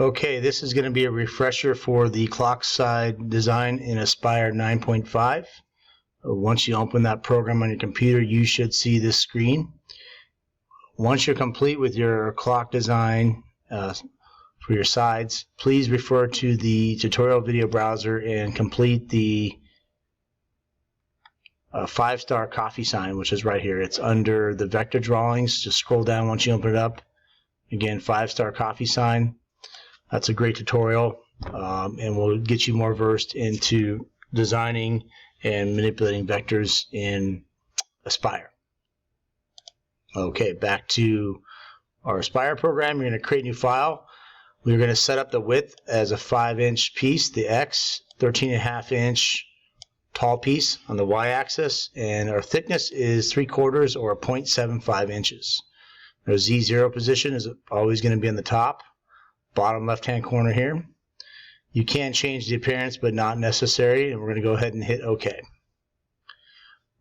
Okay, this is going to be a refresher for the clock side design in Aspire 9.5. Once you open that program on your computer, you should see this screen. Once you're complete with your clock design for your sides, please refer to the tutorial video browser and complete the 5-star coffee sign, which is right here. It's under the vector drawings. Just scroll down once you open it up. Again, 5-star coffee sign. That's a great tutorial, and will get you more versed into designing and manipulating vectors in Aspire. Okay, back to our Aspire program. You're going to create a new file. We're going to set up the width as a 5-inch piece, the X, 13.5-inch tall piece on the Y-axis, and our thickness is 3/4 or 0.75 inches. Our Z0 position is always going to be on the top. Bottom left-hand corner here. You can change the appearance, but not necessary, and we're going to go ahead and hit OK.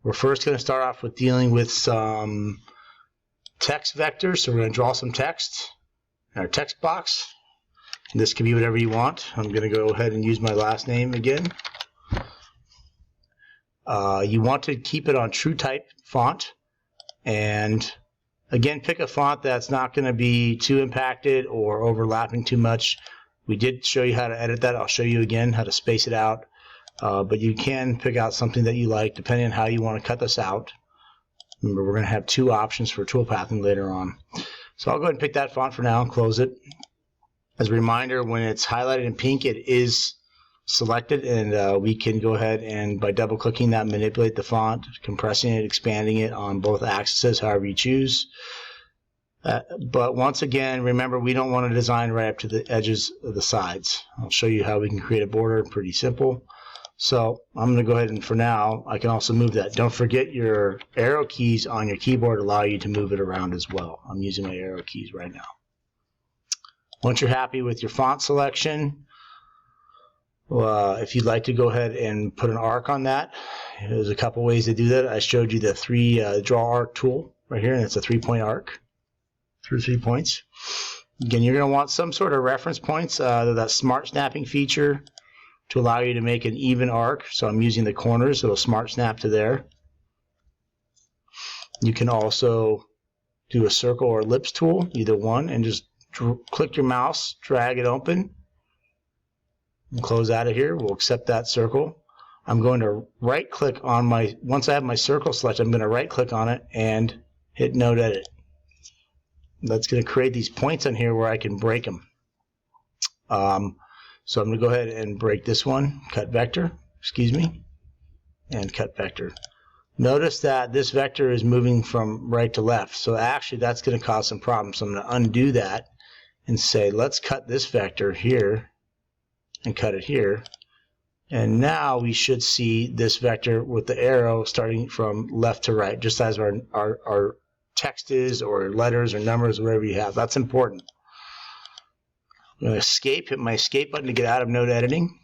We're first going to start off with dealing with some text vectors, so we're going to draw some text in our text box. And this can be whatever you want. I'm going to go ahead and use my last name again. You want to keep it on true type font, and again, pick a font that's not going to be too impacted or overlapping too much. We did show you how to edit that. I'll show you again how to space it out. But you can pick out something that you like depending on how you want to cut this out. Remember, we're going to have 2 options for toolpathing later on. So I'll go ahead and pick that font for now and close it. As a reminder, when it's highlighted in pink, it is selected, and we can go ahead and, by double-clicking that, manipulate the font, compressing it, expanding it on both axes, however you choose. But once again, remember, we don't want to design right up to the edges of the sides. I'll show you how we can create a border. Pretty simple. So I'm going to go ahead and, for now, I can also move that. Don't forget your arrow keys on your keyboard allow you to move it around as well. I'm using my arrow keys right now. Once you're happy with your font selection, if you'd like to go ahead and put an arc on that, there's a couple ways to do that. I showed you the draw arc tool right here, and it's a 3-point arc through 3 points. Again, you're going to want some sort of reference points, that smart snapping feature to allow you to make an even arc. So I'm using the corners, so it'll smart snap to there. You can also do a circle or ellipse tool, either one, and just click your mouse, drag it open, and close out of here. We'll accept that circle. I'm going to right click on once I have my circle selected, I'm going to right click on it and hit Node Edit. That's going to create these points on here where I can break them. So I'm going to go ahead and break this one, cut vector, and cut vector. Notice that this vector is moving from right to left, so actually that's going to cause some problems. So I'm going to undo that and say, let's cut this vector here and cut it here. And now we should see this vector with the arrow starting from left to right, just as our text is, or letters or numbers, whatever you have. That's important. I'm going to hit my escape button to get out of node editing,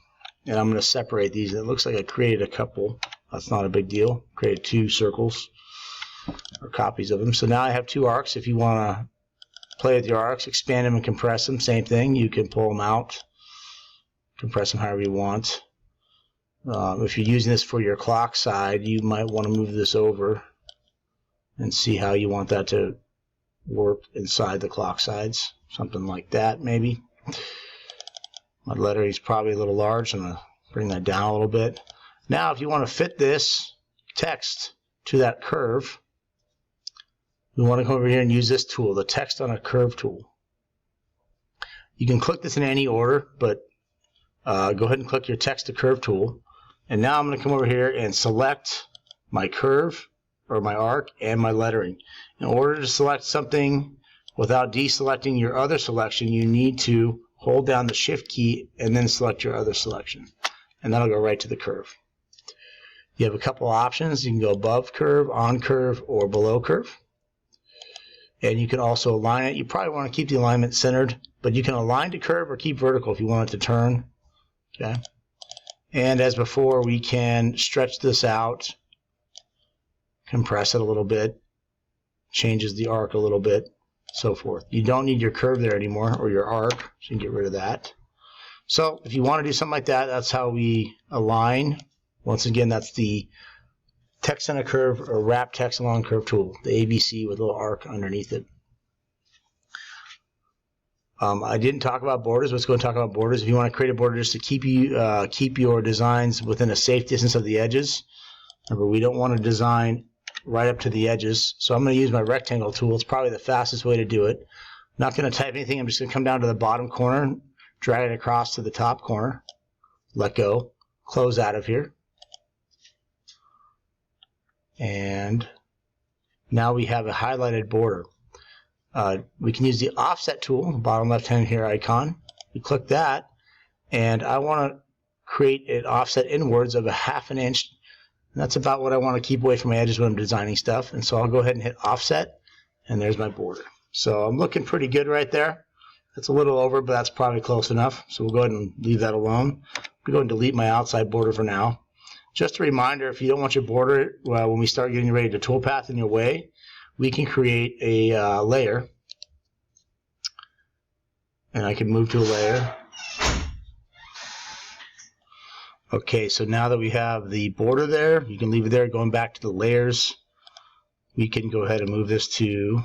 and I'm going to separate these. It looks like I created a couple. That's not a big deal. Created 2 circles or copies of them. So now I have 2 arcs. If you want to play with your arcs, expand them and compress them, same thing. You can pull them out, compress them however you want. If you're using this for your clock side, you might want to move this over and see how you want that to work inside the clock sides. Something like that, maybe. My lettering is probably a little large. I'm going to bring that down a little bit. Now, if you want to fit this text to that curve, we want to come over here and use this tool, the Text on a Curve tool. You can click this in any order, but go ahead and click your Text to Curve tool. And now I'm going to come over here and select my curve, or my arc, and my lettering. In order to select something without deselecting your other selection, you need to hold down the Shift key and then select your other selection. And that'll go right to the curve. You have a couple options. You can go above curve, on curve, or below curve. And you can also align it. You probably want to keep the alignment centered, but you can align to curve or keep vertical if you want it to turn. Okay. And as before, we can stretch this out, compress it a little bit, changes the arc a little bit. so forth. You don't need your curve there anymore, or your arc, so you can get rid of that. So if you want to do something like that, that's how we align. Once again, that's the text on a curve or wrap text along curve tool, the ABC with a little arc underneath it. I didn't talk about borders. Let's go and talk about borders. If you want to create a border just to keep your designs within a safe distance of the edges. Remember, we don't want to design right up to the edges. So I'm going to use my rectangle tool. It's probably the fastest way to do it. I'm not going to type anything. I'm just going to come down to the bottom corner, drag it across to the top corner, let go, close out of here. And now we have a highlighted border. We can use the offset tool, bottom left hand here icon. We click that, and I want to create an offset inwards of a 1/2 inch. And that's about what I want to keep away from my edges when I'm designing stuff. And so I'll go ahead and hit offset, and there's my border. So I'm looking pretty good right there. It's a little over, but that's probably close enough. So we'll go ahead and leave that alone. I'll go ahead and delete my outside border for now. Just a reminder, if you don't want your border, well, when we start getting ready to toolpath in your way, we can create a layer. And I can move to a layer. Okay, so now that we have the border there, you can leave it there. Going back to the layers, we can go ahead and move this to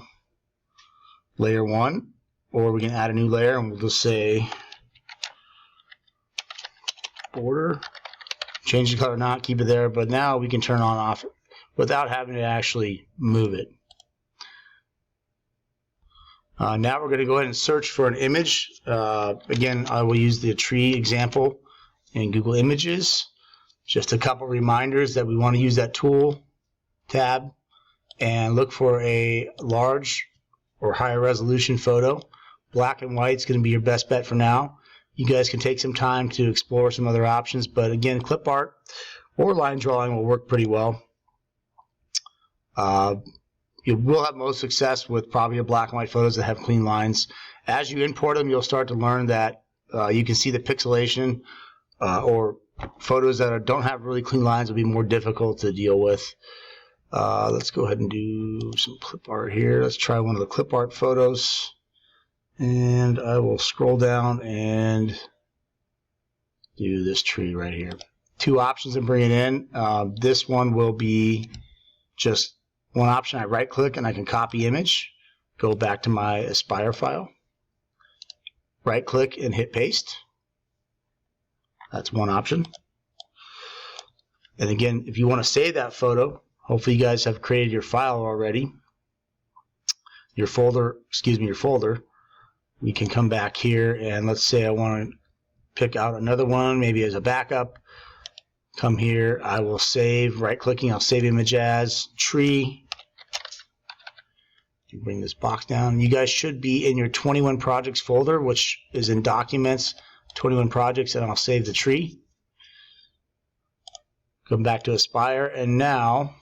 layer 1, or we can add a new layer, and we'll just say border. Change the color, not keep it there, but now we can turn on off without having to actually move it. Now we're going to go ahead and search for an image. Again, I will use the tree example in Google Images. Just a couple reminders that we want to use that tool tab and look for a large or higher resolution photo. Black and white is going to be your best bet for now. You guys can take some time to explore some other options, but again, clip art or line drawing will work pretty well. You will have most success with probably your black and white photos that have clean lines. As you import them, you'll start to learn that you can see the pixelation or photos that don't have really clean lines will be more difficult to deal with. Let's go ahead and do some clip art here. Let's try one of the clip art photos. And I will scroll down and do this tree right here. Two options to bring it in. This one will be just one option. I right click and I can copy image, go back to my Aspire file, right click and hit paste. That's one option. And again, if you want to save that photo, hopefully you guys have created your file already, your folder. We can come back here and let's say I want to pick out another one, maybe as a backup. Come here, I will save, right clicking, I'll save image as tree. Bring this box down. You guys should be in your 21 projects folder, which is in documents, 21 projects, and I'll save the tree. Come back to Aspire, and now,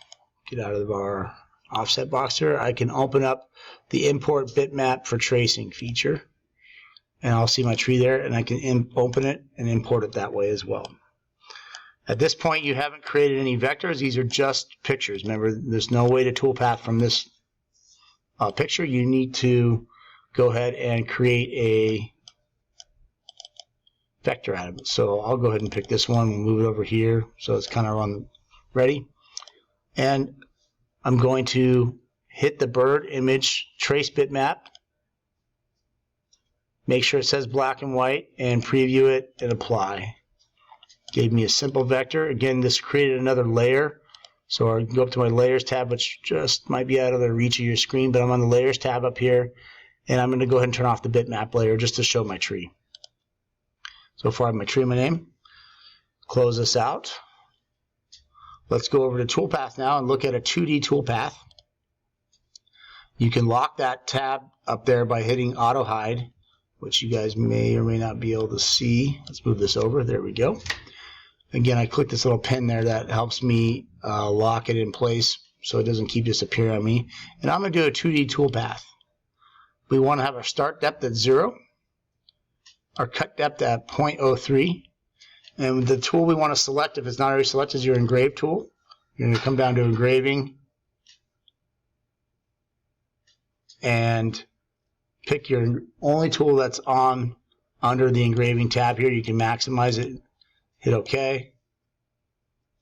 get out of our offset box here, I can open up the import bitmap for tracing feature. And I'll see my tree there, and I can open it and import it that way as well. At this point, you haven't created any vectors. These are just pictures. Remember, there's no way to toolpath from this picture. You need to go ahead and create a vector out of it. So I'll go ahead and pick this one. We'll move it over here so it's kind of on ready. And I'm going to hit the bird image trace bitmap. Make sure it says black and white and preview it and apply. Gave me a simple vector. Again, this created another layer. So I can go up to my layers tab, which just might be out of the reach of your screen, but I'm on the layers tab up here, and I'm going to go ahead and turn off the bitmap layer just to show my tree. So far I have my tree in my name. Close this out. Let's go over to toolpath now and look at a 2D toolpath. You can lock that tab up there by hitting auto hide, which you guys may or may not be able to see. Let's move this over. There we go. Again, I click this little pin there that helps me lock it in place so it doesn't keep disappearing on me. And I'm going to do a 2D toolpath. We want to have our start depth at 0, our cut depth at 0.03, and the tool we want to select, if it's not already selected, is your engrave tool. You're going to come down to engraving, and pick your only tool that's on under the engraving tab here. You can maximize it. Hit OK.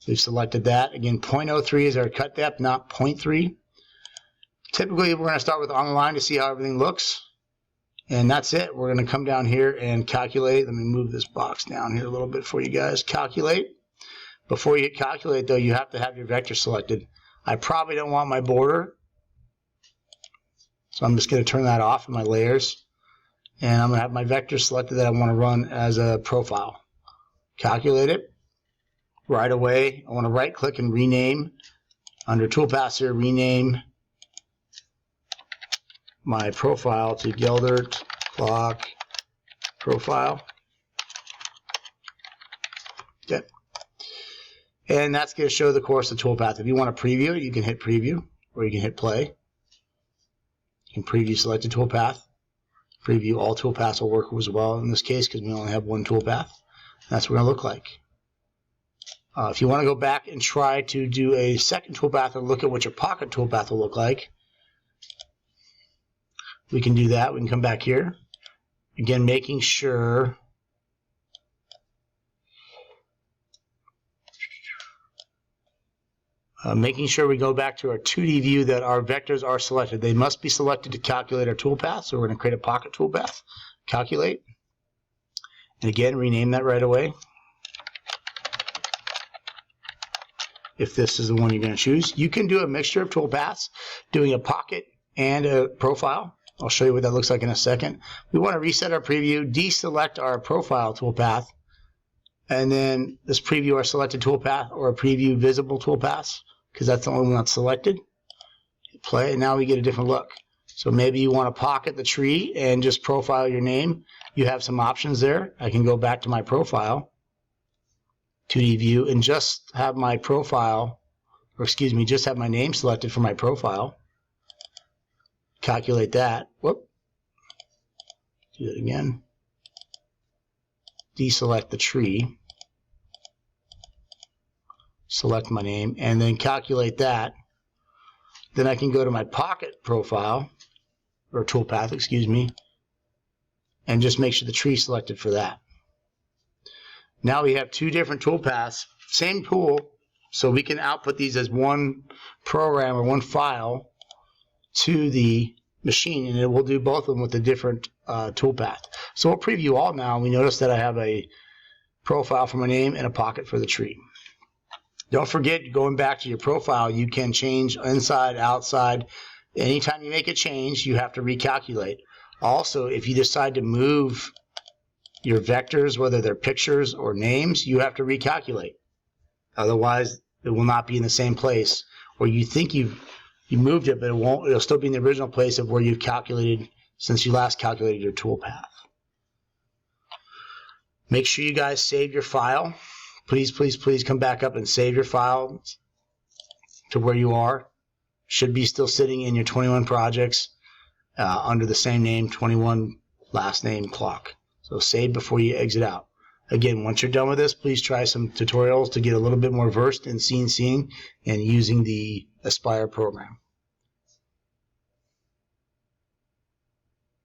We've selected that. Again, 0.03 is our cut depth, not 0.3. Typically, we're going to start with on the line to see how everything looks. And that's it. We're going to come down here and calculate. Let me move this box down here a little bit for you guys. Calculate. Before you hit calculate, though, you have to have your vector selected. I probably don't want my border, so I'm just going to turn that off in my layers. And I'm going to have my vector selected that I want to run as a profile. Calculate it. Right away, I want to right-click and rename. Under Toolpaths here, rename my profile to Geldert Clock Profile. Okay. And that's going to show the course of Toolpath. If you want to preview it, you can hit preview, or you can hit play. You can preview selected toolpath. Preview all toolpaths will work as well in this case because we only have one toolpath. That's what it's going to look like. If you want to go back and try to do a second toolpath and look at what your pocket toolpath will look like, we can do that. We can come back here. Again, making sure we go back to our 2D view that our vectors are selected. They must be selected to calculate our toolpath. So we're going to create a pocket toolpath. Calculate. And again, rename that right away. If this is the one you're going to choose. You can do a mixture of toolpaths, doing a pocket and a profile. I'll show you what that looks like in a second. We want to reset our preview, deselect our profile toolpath, and then this preview our selected toolpath or a preview visible toolpaths, because that's the only one that's selected. Hit play, and now we get a different look. So maybe you want to pocket the tree and just profile your name. You have some options there. I can go back to my profile, 2D view, and just have my profile, or excuse me, just have my name selected for my profile. Calculate that. Whoop. Do it again. Deselect the tree. Select my name, and then calculate that. Then I can go to my pocket profile, or toolpath, excuse me, and just make sure the tree is selected for that. Now we have two different toolpaths, same tool, so we can output these as one program or one file to the machine, and it will do both of them with a different toolpath. So we'll preview all now, and we notice that I have a profile for my name and a pocket for the tree. Don't forget, going back to your profile, you can change inside, outside. Anytime you make a change, you have to recalculate. Also, if you decide to move your vectors, whether they're pictures or names, you have to recalculate. Otherwise, it will not be in the same place, or you think you moved it, but it won't. It'll still be in the original place of where you've calculated since you last calculated your toolpath. Make sure you guys save your file. Please, please, please come back up and save your file to where you are. Should be still sitting in your 21 projects under the same name, 21 last name clock. So save before you exit out. Again, once you're done with this, please try some tutorials to get a little bit more versed in CNCing and using the Aspire program.